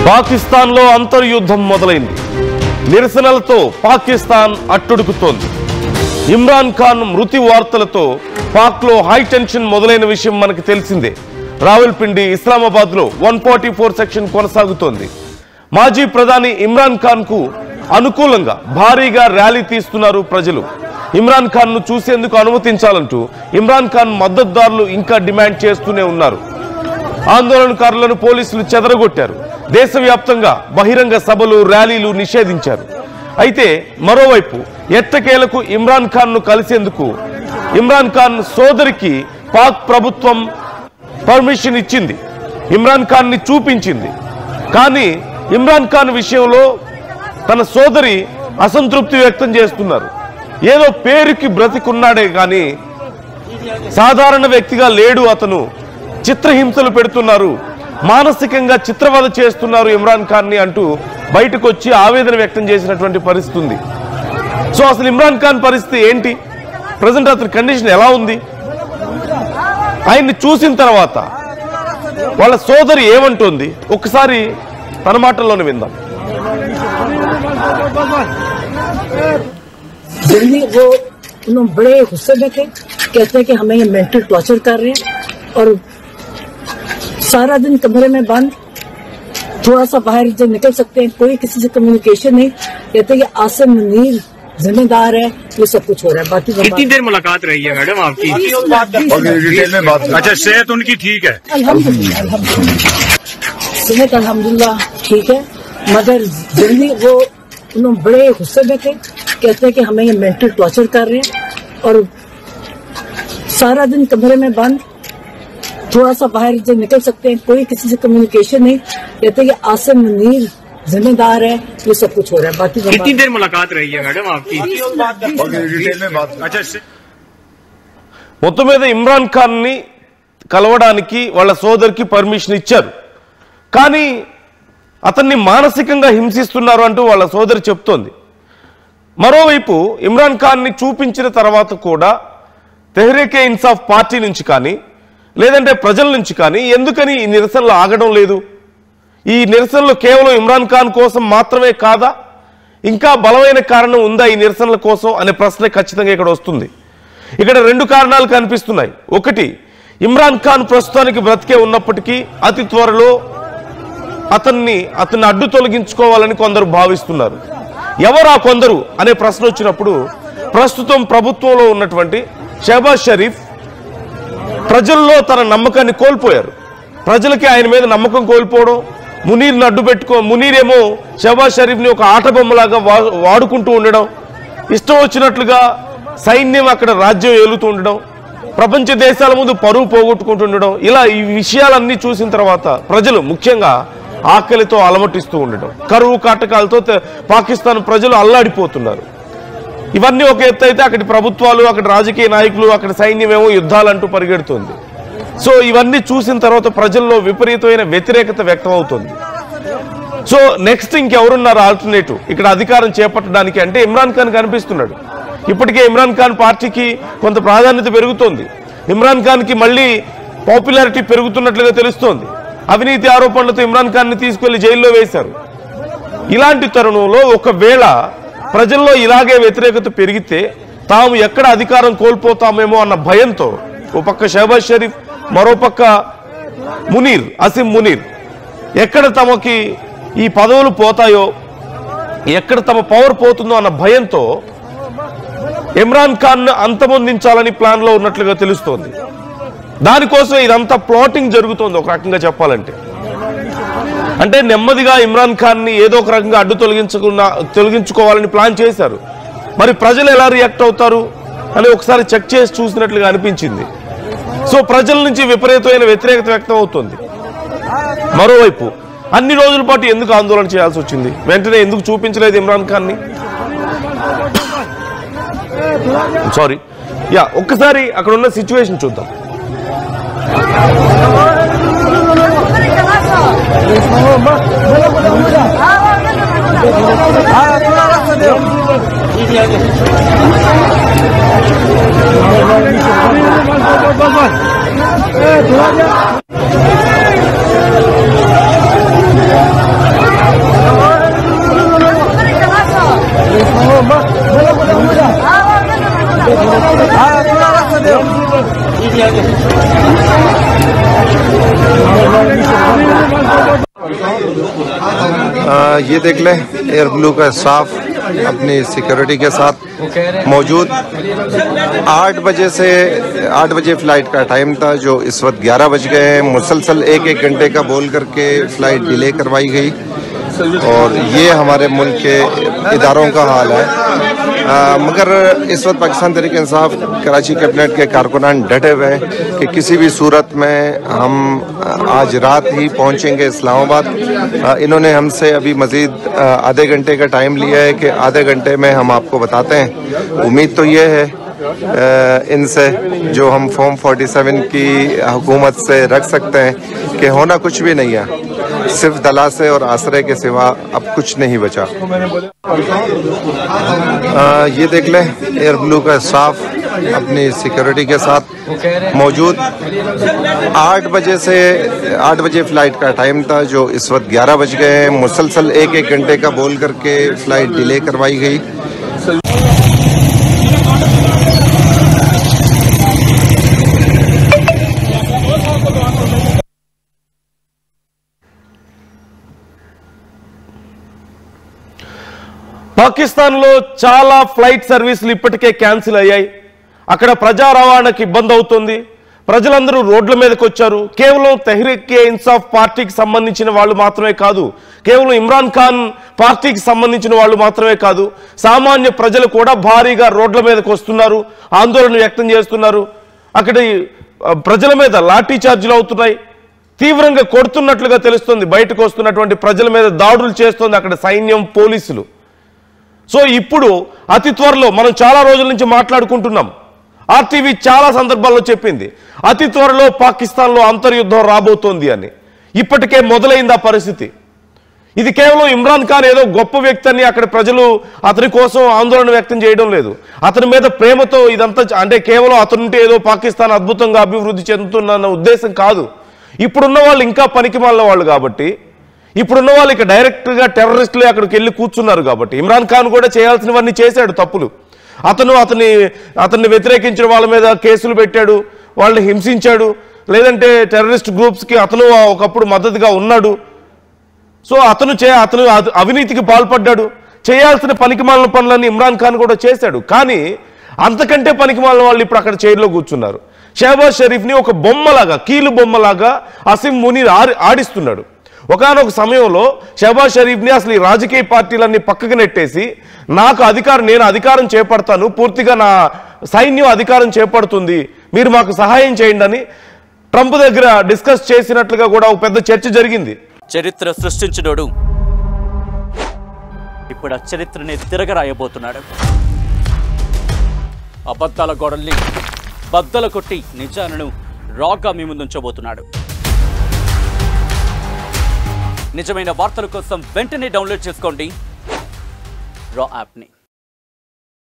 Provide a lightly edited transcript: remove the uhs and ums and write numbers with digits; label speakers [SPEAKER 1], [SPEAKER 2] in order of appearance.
[SPEAKER 1] పాకిస్తాన్లో అంతర్యుద్ధం మొదలైంది. నిరసనలతో పాకిస్తాన్ అట్టుడుకుతోంది. ఇమ్రాన్ ఖాన్ మృతి వార్తలతో పాక్లో హై టెన్షన్ మొదలైన విషయం మనకు తెలిసిందే. రావల్పిండి, ఇస్లామాబాద్లో 144 సెక్షన్ కొనసాగుతోంది. మాజీ ప్రధాని ఇమ్రాన్ ఖాన్ కు అనుకూలంగా భారీగా ర్యాలీ తీస్తున్నారు ప్రజలు. ఇమ్రాన్ ఖాన్ ను చూసేందుకు అనుమతించాలంటూ ఇమ్రాన్ ఖాన్ మద్దతుదారులు ఇంకా డిమాండ్ చేస్తూనే ఉన్నారు. ఆందోళనకారులను పోలీసులు చెదరగొట్టారు. దేశవ్యాప్తంగా బహిరంగ సభలు, ర్యాలీలు నిషేధించారు. అయితే మరోవైపు ఎట్టకేలకు ఇమ్రాన్ ఖాన్ ను కలిసేందుకు ఇమ్రాన్ ఖాన్ సోదరికి పాక్ ప్రభుత్వం పర్మిషన్ ఇచ్చింది. ఇమ్రాన్ ఖాన్ ని చూపించింది. కానీ ఇమ్రాన్ ఖాన్ విషయంలో తన సోదరి అసంతృప్తి వ్యక్తం చేస్తున్నారు. ఏదో పేరుకి బ్రతికున్నాడే కానీ సాధారణ వ్యక్తిగా లేడు, అతను చిత్రహింసలు పెడుతున్నారు, మానసికంగా చిత్రవధ చేస్తున్నారు ఇమ్రాన్ ఖాన్ ని అంటూ బయటకు వచ్చి ఆవేదన వ్యక్తం చేసినటువంటి పరిస్థితి ఉంది. సో అసలు ఇమ్రాన్ ఖాన్ పరిస్థితి ఏంటి, ప్రజెంట్ అతని కండిషన్ ఎలా ఉంది, ఆయన్ని చూసిన తర్వాత వాళ్ళ సోదరి ఏమంటుంది ఒక్కసారి తన మాటల్లోనే విందాం.
[SPEAKER 2] वो उन्होंने बड़े गुस्से में थे, कहते हैं कि हमें ये मेंटल टॉर्चर कर रहे हैं और सारा दिन कमरे में बंद, थोड़ा सा बाहर जब निकल सकते हैं कोई किसी से कम्युनिकेशन नहीं। कहते हैं कि आसिम मुनीर जिम्मेदार है, ये सब कुछ हो रहा है। बाकी
[SPEAKER 3] कितनी देर मुलाकात रही है मैडम आपकी? अच्छा, सेहत उनकी ठीक है?
[SPEAKER 2] अल्हम्दुलिल्लाह सेहत अल्हम्दुलिल्लाह ठीक है, मगर जल्दी वो उन्होंने बड़े गुस्से में थे, कहते हैं कि हमें ये मेंटल टॉर्चर कर रहे हैं और सारा दिन कमरे में बंद, थोड़ा सा बाहर जब निकल सकते हैं कोई किसी से कम्युनिकेशन नहीं। कहते हैं कि आसिम मुनीर जिम्मेदार है, ये सब कुछ हो रहा है। बाकी
[SPEAKER 3] कितनी देर मुलाकात रही है मैडम आपकी? अच्छा,
[SPEAKER 1] మొత్తం మీద ఇమ్రాన్ ఖాన్ ని కలవడానికి వాళ్ళ సోదరికి పర్మిషన్ ఇచ్చారు. కానీ అతన్ని మానసికంగా హింసిస్తున్నారు అంటూ వాళ్ళ సోదరి చెప్తోంది. మరోవైపు ఇమ్రాన్ ఖాన్ ని చూపించిన తర్వాత కూడా తెహ్రీకే ఇన్సాఫ్ పార్టీ నుంచి కానీ లేదంటే ప్రజల నుంచి కానీ ఎందుకని ఈ నిరసనలు ఆగడం లేదు? ఈ నిరసనలు కేవలం ఇమ్రాన్ ఖాన్ కోసం మాత్రమే కాదా, ఇంకా బలమైన కారణం ఉందా ఈ నిరసనల కోసం అనే ప్రశ్న ఖచ్చితంగా ఇక్కడ వస్తుంది. ఇక్కడ రెండు కారణాలు కనిపిస్తున్నాయి. ఒకటి, ఇమ్రాన్ ఖాన్ ప్రస్తుతానికి బ్రతికే ఉన్నప్పటికీ అతి త్వరలో అతన్ని అడ్డు తొలగించుకోవాలని కొందరు భావిస్తున్నారు. ఎవరు ఆ కొందరు అనే ప్రశ్న వచ్చినప్పుడు ప్రస్తుతం ప్రభుత్వంలో ఉన్నటువంటి షహబాజ్ షరీఫ్ ప్రజల్లో తన నమ్మకాన్ని కోల్పోయారు. ప్రజలకి ఆయన మీద నమ్మకం కోల్పోవడం, మునీర్ని అడ్డు మునీర్ ఏమో షహబాజ్ షరీఫ్ని ఒక ఆట బొమ్మలాగా వాడుకుంటూ ఉండడం, ఇష్టం వచ్చినట్లుగా సైన్యం అక్కడ రాజ్యం ఏలుతూ ఉండడం, ప్రపంచ దేశాల ముందు పరువు పోగొట్టుకుంటుండడం, ఇలా ఈ విషయాలన్నీ చూసిన తర్వాత ప్రజలు ముఖ్యంగా ఆకలితో అలమటిస్తూ ఉండడం, కరువు కాటకాలతో పాకిస్తాన్ ప్రజలు అల్లాడిపోతున్నారు. ఇవన్నీ ఒక ఎత్తు అయితే అక్కడి ప్రభుత్వాలు, అక్కడ రాజకీయ నాయకులు, అక్కడ సైన్యం ఏమో యుద్ధాలంటూ పరిగెడుతుంది. సో ఇవన్నీ చూసిన తర్వాత ప్రజల్లో విపరీతమైన వ్యతిరేకత వ్యక్తం అవుతుంది. సో నెక్స్ట్ ఇంకెవరున్నారు ఆల్టర్నేటివ్ ఇక్కడ అధికారం చేపట్టడానికి అంటే ఇమ్రాన్ ఖాన్ కనిపిస్తున్నాడు. ఇప్పటికే ఇమ్రాన్ ఖాన్ పార్టీకి కొంత ప్రాధాన్యత పెరుగుతోంది. ఇమ్రాన్ ఖాన్కి మళ్ళీ పాపులారిటీ పెరుగుతున్నట్లుగా తెలుస్తోంది. అవినీతి ఆరోపణలతో ఇమ్రాన్ ఖాన్ ని తీసుకెళ్లి జైల్లో వేశారు. ఇలాంటి తరుణంలో ఒకవేళ ప్రజల్లో ఇలాగే వ్యతిరేకత పెరిగితే తాము ఎక్కడ అధికారం కోల్పోతామేమో అన్న భయంతో ఓ పక్క షహబాజ్ షరీఫ్, మరోపక్క మునీర్, అసిం మునీర్ ఎక్కడ తమకి ఈ పదవులు పోతాయో, ఎక్కడ తమ పవర్ పోతుందో అన్న భయంతో ఇమ్రాన్ ఖాన్ ను అంతమొందించాలని ప్లాన్ లో ఉన్నట్లుగా తెలుస్తోంది. దానికోసం ఇదంతా ప్లాటింగ్ జరుగుతోంది ఒక రకంగా చెప్పాలంటే. అంటే నెమ్మదిగా ఇమ్రాన్ ఖాన్ ని ఏదో ఒక రకంగా అడ్డు తొలగించుకోవాలని ప్లాన్ చేశారు. మరి ప్రజలు ఎలా రియాక్ట్ అవుతారు అని ఒకసారి చెక్ చేసి చూసినట్లుగా అనిపించింది. సో ప్రజల నుంచి విపరీతమైన వ్యతిరేకత వ్యక్తం అవుతుంది. మరోవైపు అన్ని రోజుల పాటు ఎందుకు ఆందోళన చేయాల్సి వచ్చింది, వెంటనే ఎందుకు చూపించలేదు ఇమ్రాన్ ఖాన్ ని? సారీ, ఒక్కసారి అక్కడ ఉన్న సిచ్యువేషన్ చూద్దాం.
[SPEAKER 4] ये देख लें एयर ब्लू का स्टाफ अपनी सिक्योरिटी के साथ मौजूद 8 बजे फ्लाइट का टाइम था, जो इस वक्त 11 बज गए हैं। मुसलसल एक घंटे का बोल करके फ्लाइट डिले करवाई गई और ये हमारे मुल्क के इदारों का हाल है। मगर इस वक्त पाकिस्तान तहरीक इंसाफ कराची कैबिनेट के कारकुनान डटे हुए हैं कि किसी भी सूरत में हम आज रात ही पहुंचेंगे इस्लामाबाद। इन्होंने हमसे अभी मजीद आधे घंटे का टाइम लिया है कि आधे घंटे में हम आपको बताते हैं। उम्मीद तो ये है इनसे जो हम फॉर्म 47 की हुकूमत से रख सकते हैं कि होना कुछ भी नहीं है, सिर्फ दलासे और आसरे के सिवा अब कुछ नहीं बचा। ये देख लें एयर ब्लू का स्टाफ अपनी सिक्योरिटी के साथ मौजूद 8 बजे फ्लाइट का टाइम था, जो इस वक्त 11 बज गए हैं। मुसलसल एक घंटे का बोल करके फ्लाइट डिले करवाई गई।
[SPEAKER 1] పాకిస్తాన్లో చాలా ఫ్లైట్ సర్వీసులు ఇప్పటికే క్యాన్సిల్ అయ్యాయి. అక్కడ ప్రజా రవాణాకి ఇబ్బంది అవుతుంది. ప్రజలందరూ రోడ్ల మీదకి వచ్చారు. కేవలం తెహ్రీకే ఇన్సాఫ్ పార్టీకి సంబంధించిన వాళ్ళు మాత్రమే కాదు, కేవలం ఇమ్రాన్ ఖాన్ పార్టీకి సంబంధించిన వాళ్ళు మాత్రమే కాదు, సామాన్య ప్రజలు కూడా భారీగా రోడ్ల మీదకి వస్తున్నారు, ఆందోళన వ్యక్తం చేస్తున్నారు. అక్కడ ప్రజల మీద లాఠీ చార్జీలు అవుతున్నాయి, తీవ్రంగా కొడుతున్నట్లుగా తెలుస్తుంది. బయటకు వస్తున్నటువంటి ప్రజల మీద దాడులు చేస్తుంది అక్కడ సైన్యం, పోలీసులు. సో ఇప్పుడు అతి త్వరలో మనం చాలా రోజుల నుంచి మాట్లాడుకుంటున్నాం, ఆర్టీవీ చాలా సందర్భాల్లో చెప్పింది అతి త్వరలో పాకిస్తాన్లో అంతర్యుద్ధం రాబోతోంది అని. ఇప్పటికే మొదలైంది ఆ పరిస్థితి. ఇది కేవలం ఇమ్రాన్ ఖాన్ ఏదో గొప్ప వ్యక్తి అని అక్కడ ప్రజలు అతని కోసం ఆందోళన వ్యక్తం చేయడం లేదు. అతని మీద ప్రేమతో ఇదంతా, అంటే కేవలం అతనుంటే ఏదో పాకిస్తాన్ అద్భుతంగా అభివృద్ధి చెందుతున్న ఉద్దేశం కాదు. ఇప్పుడున్న వాళ్ళు ఇంకా పనికిమాలిన వాళ్ళు కాబట్టి, ఇప్పుడున్న వాళ్ళు ఇక డైరెక్ట్గా టెర్రరిస్టులే అక్కడికి వెళ్ళి కూర్చున్నారు కాబట్టి. ఇమ్రాన్ ఖాన్ కూడా చేయాల్సినవన్నీ చేశాడు తప్పులు. అతన్ని వ్యతిరేకించిన వాళ్ళ మీద కేసులు పెట్టాడు, వాళ్ళని హింసించాడు, లేదంటే టెర్రరిస్ట్ గ్రూప్స్కి అతను ఒకప్పుడు మద్దతుగా ఉన్నాడు. సో అతను అవినీతికి పాల్పడ్డాడు. చేయాల్సిన పనికిమాలిన పనులన్నీ ఇమ్రాన్ ఖాన్ కూడా చేశాడు. కానీ అంతకంటే పనికిమాలిన వాళ్ళు ఇప్పుడు అక్కడ చైర్లో కూర్చున్నారు. షహబాజ్ షరీఫ్ని ఒక బొమ్మలాగా, కీలు బొమ్మలాగా అసీం మునీర్ ఆడిస్తున్నాడు. ఒకానొక సమయంలో షహబాజ్ షరీఫ్ని అసలు ఈ రాజకీయ పార్టీలన్నీ పక్కకు నెట్టేసి నేను అధికారం చేపడతాను, పూర్తిగా నా సైన్యం అధికారం చేపడుతుంది, మీరు మాకు సహాయం చేయండి అని ట్రంప్ దగ్గర డిస్కస్ చేసినట్లుగా కూడా ఒక పెద్ద చర్చ జరిగింది.
[SPEAKER 5] చరిత్ర సృష్టించినోడు ఇప్పుడు ఆ చరిత్రని తిరగరాయబోతున్నాడు. అబద్ధాల గోడల్ని బద్దలు కొట్టి నిజాలను రాగా మీ ముందుంచబోతున్నాడు. నిజమైన వార్తల కోసం వెంటనే డౌన్లోడ్ చేసుకోండి రా యాప్ని.